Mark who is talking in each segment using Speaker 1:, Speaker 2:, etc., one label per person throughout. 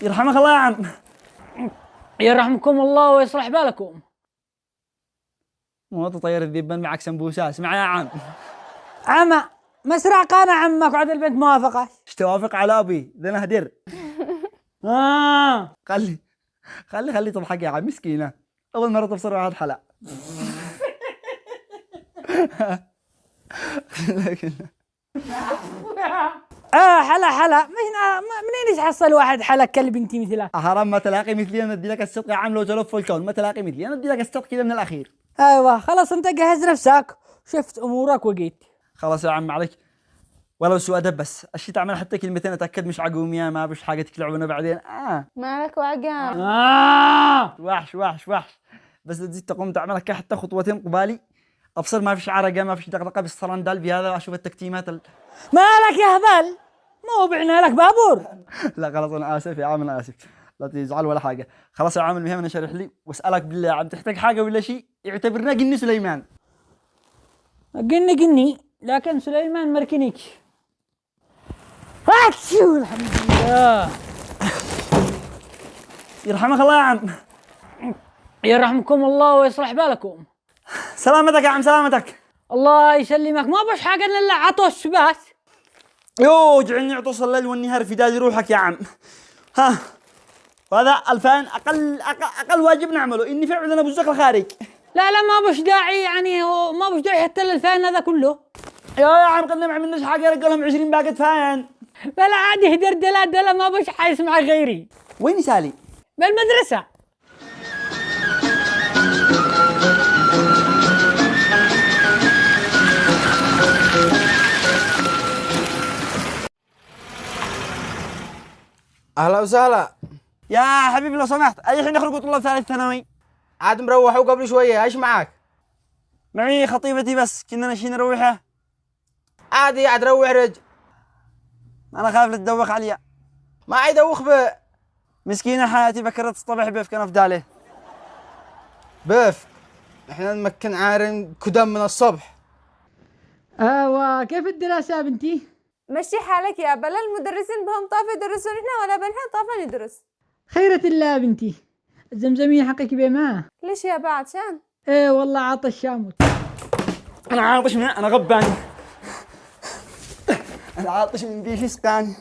Speaker 1: يرحمك الله يا عم.
Speaker 2: يرحمكم الله ويصلح بالكم.
Speaker 1: مو تطير الذبان معك سمبوسة. اسمع يا عم.
Speaker 2: عمى مسرق انا عمك وعد البنت موافقة.
Speaker 1: ايش توافق على ابي؟ ذا انا هدر. خلي تضحك يا عم مسكينة. اول مرة تبصر واحد حلا.
Speaker 2: حلا منين ايش حصل واحد حلا كلب انتي مثله؟
Speaker 1: حرام ما تلاقي مثلي. انا ادي لك الصدق يا عم. لو تلف الكون ما تلاقي مثلي. انا ادي لك الصدق كذا من الاخير.
Speaker 2: ايوه خلاص انت جهز نفسك شفت امورك وجيت.
Speaker 1: خلاص يا عم عليك. ولو سوء ادب بس الشي تعمل حتى كلمتين اتاكد مش عقومية ما بش حاجه تلعبنا بعدين.
Speaker 3: مالك وعقام.
Speaker 1: وحش بس تزيد تقوم تعمل حتى خطوتين قبالي ابصر ما فيش عرقه ما فيش دقدقه بالصرندال بهذا واشوف التكتيمات
Speaker 2: مالك يا هبل مو بعنا لك بابور.
Speaker 1: لا خلاص انا اسف يا عم. انا اسف لا تزعل ولا حاجه. خلاص يا عم المهم انا شارح لي واسالك بالله عم تحتاج حاجه ولا شيء. اعتبرنا قني سليمان.
Speaker 2: قني لكن سليمان مركنيك. الحمد لله.
Speaker 1: يرحمك الله يا عم.
Speaker 2: يرحمكم الله ويصلح بالكم.
Speaker 1: سلامتك يا عم سلامتك.
Speaker 2: الله يسلمك ما بش حاجه الا عطش بس.
Speaker 1: يو جعلني عطوس الليل والنهار في دادي روحك يا عم. ها وهذا 2000 اقل واجب نعمله. اني فعلا ابو الزق الخارج.
Speaker 2: لا ما بش داعي يعني ما بش داعي حتى للفان هذا كله.
Speaker 1: يا عم قلنا ما عملناش حاجه رجع لهم 20 باقه فان.
Speaker 2: بلا عادي هدر دلا ما بش حايس مع غيري.
Speaker 1: وين سالي؟
Speaker 2: بالمدرسه.
Speaker 4: اهلا وسهلا
Speaker 1: يا حبيبي لو سمحت اي حين يخرجوا طلاب ثالث ثانوي؟
Speaker 4: عاد مروحوا قبل شويه. ايش معك؟
Speaker 1: معي خطيبتي بس كنا ناشين نروحها.
Speaker 4: عادي عاد روح رجل.
Speaker 1: انا خايف تدوخ عليا.
Speaker 4: ما يدوخ به.
Speaker 1: مسكينه حياتي بكرت الصبح بيف كان افداله.
Speaker 4: بيف احنا نمكن عارن كدم من الصبح.
Speaker 2: كيف الدراسه يا بنتي؟
Speaker 3: مشي حالك يا بلا المدرسين بهم طاف يدرسون احنا ولا بنها طافا ندرس.
Speaker 2: خيرة الله يا بنتي. الزمزمية حقك بما.
Speaker 3: ليش يا بعد شان؟
Speaker 2: ايه والله عاطش شامت.
Speaker 1: انا عاطش من انا غبان. انا عاطش من بيشي سقاني.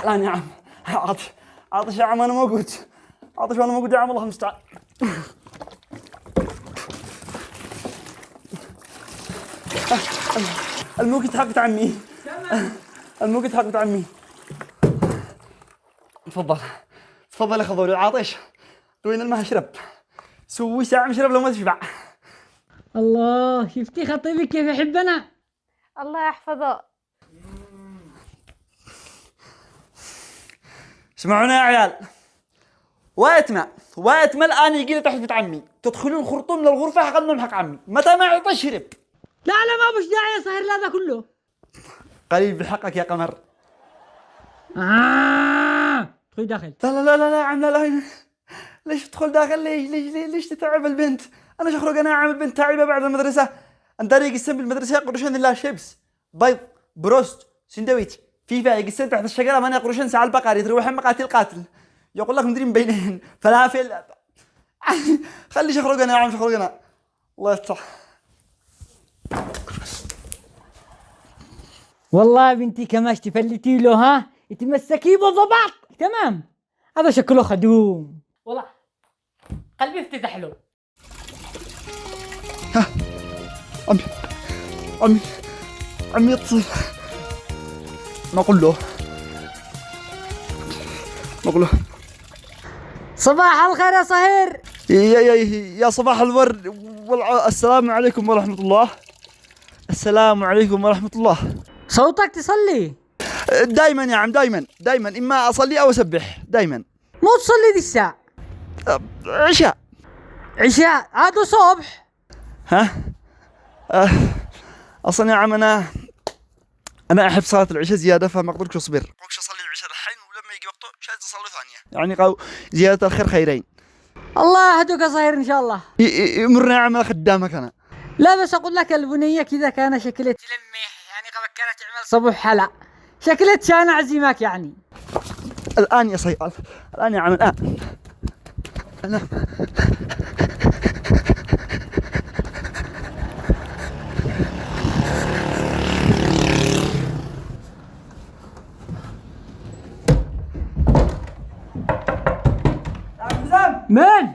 Speaker 1: لا يا عم عاطش يا عم. انا موجود عاطش وانا موجود يا عم. الله المستعان. الموقت حقت عمي. الموقت حقت عمي. تفضل يا خضوري. عاطش وين الماء اشرب. سوي ساعة مشرب لو ما تشبع.
Speaker 2: الله شفتي خطيبك كيف يحبنا.
Speaker 3: الله يحفظه.
Speaker 1: اسمعونا يا عيال. وقت ما الان يجي لي تحت بيت عمي تدخلون خرطوم من الغرفة حقنا حق عمي. متى ما يعطش شرب.
Speaker 2: لا ما بش داعي صهر لا ذا كله.
Speaker 1: قليل بحقك يا قمر.
Speaker 2: ادخلي داخل.
Speaker 1: لا يا عم لا. ليش تدخل داخل؟ ليش تتعب البنت؟ انا شخرج انا اعمل بنت تعيبه بعد المدرسه. انت ريق السن بالمدرسه قرشين الله شيبس بيض بروست سندويتش فيفا يقسم تحت الشجره ماني قرشين ساعه البقري تروح مقاتل قاتل يقول لك مدري بينهن فلافل. خلي شخرج انا يا عم شخرج انا. الله يفتح.
Speaker 2: والله يا بنتي كماش تفلتي له ها يتمسكي بالضبط تمام. هذا شكله خدوم والله قلبي افتتح له.
Speaker 1: ها عمي يتصل. ما اقول له
Speaker 2: صباح الخير يا صهير.
Speaker 1: يا صباح الورد السلام عليكم ورحمة الله. السلام عليكم ورحمة الله.
Speaker 2: صوتك تصلي
Speaker 1: دايما يا عم دايما إما أصلي أو أسبح دايما.
Speaker 2: مو تصلي دي الساعة. عشاء عاد صبح.
Speaker 1: ها أصلا يا عم أنا أحب صلاة العشاء زيادة فما أقدرش أصبر. أقدرش أصلي العشاء الحين ولما يجي وقته شاهد أصلي ثانية يعني زيادة الخير خيرين.
Speaker 2: الله يهدوك يا صهير إن شاء الله.
Speaker 1: يمرنا يا عم خدامك أنا.
Speaker 2: لا بس أقول لك البنية كذا كان شكلها تلمح يعني بكرة تعمل صبح هلا شكلت انا اعزمك يعني.
Speaker 1: الآن يا صياد، الآن يا عم، الآن. أنا
Speaker 2: من؟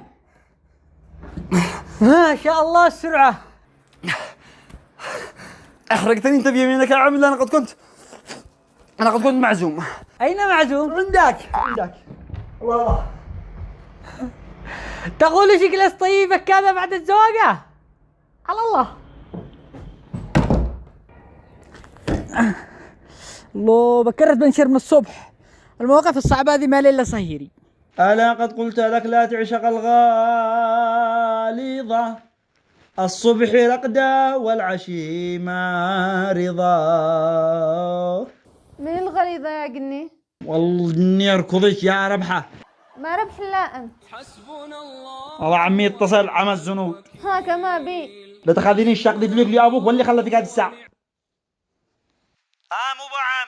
Speaker 2: ما شاء الله السرعة.
Speaker 1: أحرقتني أنت بيمينك يا عم. أنا قد كنت معزوم.
Speaker 2: أين معزوم؟
Speaker 1: عندك. الله.
Speaker 2: تقول شكلك طيبك كذا بعد الزواجة؟ على الله. الله بكرت بنشر من الصبح. المواقف الصعبة هذه ما إلا صهيري.
Speaker 1: ألا قد قلت لك لا تعشق الغالظة، الصبح رقدة والعشي مارضة.
Speaker 3: من الغليظة يا قني؟
Speaker 1: والله إني أركضك يا ربحة.
Speaker 3: ما ربح لا أنت.
Speaker 1: والله عمي اتصل عمل الزنود.
Speaker 3: ها كما بي.
Speaker 1: لا تخليني الشق دي لي أبوك واللي خلتك هذه الساعة. مو بعم.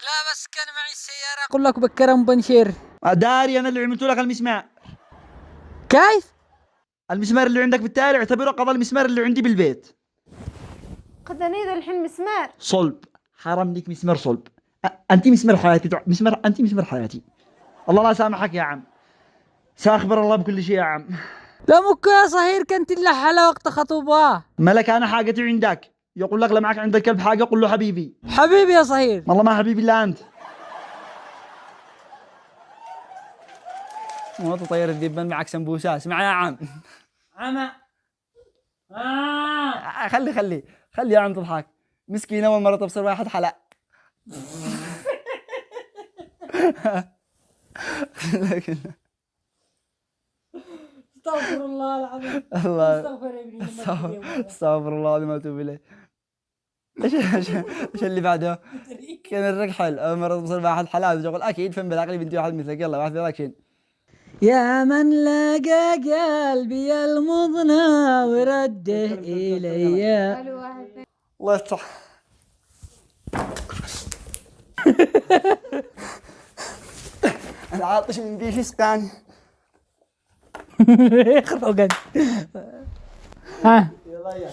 Speaker 2: لا بس كان معي السيارة أقول لك بكرم بنشير.
Speaker 1: داري أنا اللي عملت لك المسمار.
Speaker 2: كيف؟
Speaker 1: المسمار اللي عندك بالتالي اعتبره قضى المسمار اللي عندي بالبيت.
Speaker 3: قد نريد الحين مسمار.
Speaker 1: صلب. حرام ليك مسمار صلب. أنت مسمار حياتي. أنت مسمار حياتي. الله لا سامحك يا عم. سأخبر الله بكل شيء يا عم.
Speaker 2: لا مكو يا صهير كنت إلا حلا وقت خطوبة.
Speaker 1: ملك أنا حاجتي عندك. يقول لك لا معك عند الكلب حاجة قل له حبيبي.
Speaker 2: حبيبي يا صهير.
Speaker 1: والله ما حبيبي إلا أنت. ما تطير الذبان معك سمبوسة. اسمع يا عم.
Speaker 2: عمى.
Speaker 1: خلي يا عم تضحك. مسكينة أول مرة تبصر واحد حلق.
Speaker 2: استغفر الله العظيم.
Speaker 1: الله.
Speaker 2: استغفر يا ابني.
Speaker 1: استغفر الله العظيم واتوب اليه. ايش اللي بعده؟ كان الرجحل اول مره توصل واحد حلال تقول اكيد فين بالعقل بنتي واحد مثلك. يلا واحد رياكشن.
Speaker 2: يا من لقى قلبي المضنى ورده إلي.
Speaker 3: قالوا واحد اثنين.
Speaker 1: الله يفتح. العاطش من ديش اسقاني.
Speaker 2: خطوقا. ها
Speaker 1: يلا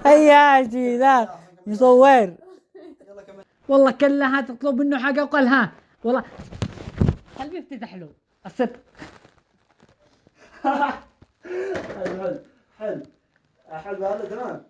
Speaker 2: هيا جي ذا مصور. والله كلها تطلب منه حاجة وقال ها والله قلبي يفتح له الصدق.
Speaker 1: حلو هذا تمام.